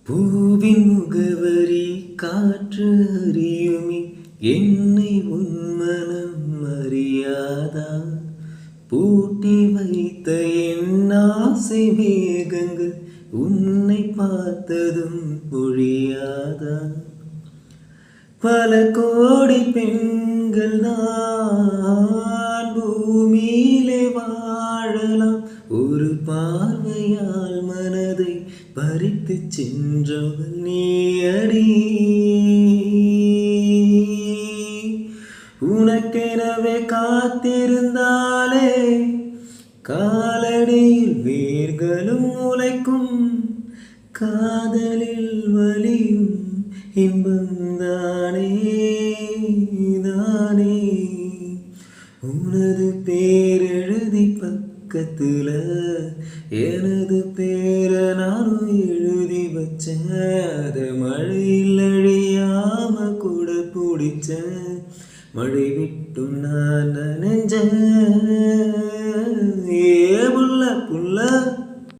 பூவின் முகவரி காற்று அறியுமே என்னை உன் மனம் அறியாதா? பூட்டி வைத்த என் ஆசை மேகங்கள் உன்னை பார்த்ததும் பொழியாதா? பல கோடி பெண்கள் தான் பூமியிலே வாழலாம், ஒரு பார்வையால் மனதை பறித்து சென்றவள் நீயடி. உனக்கெனவே காத்திருந்தாலே காலடியில் வேர்களும் முளைக்கும், காதலில் வலியும் இன்பம்தானே தானே. உனது பேரெழுதி பக்கத்துல எனது பேரை நானும் எழுதி வச்சேன், அத மழையில் அழியாம கூட பிடிச்சேன், மழை விட்டும் நான் நனைஞ்சேன்.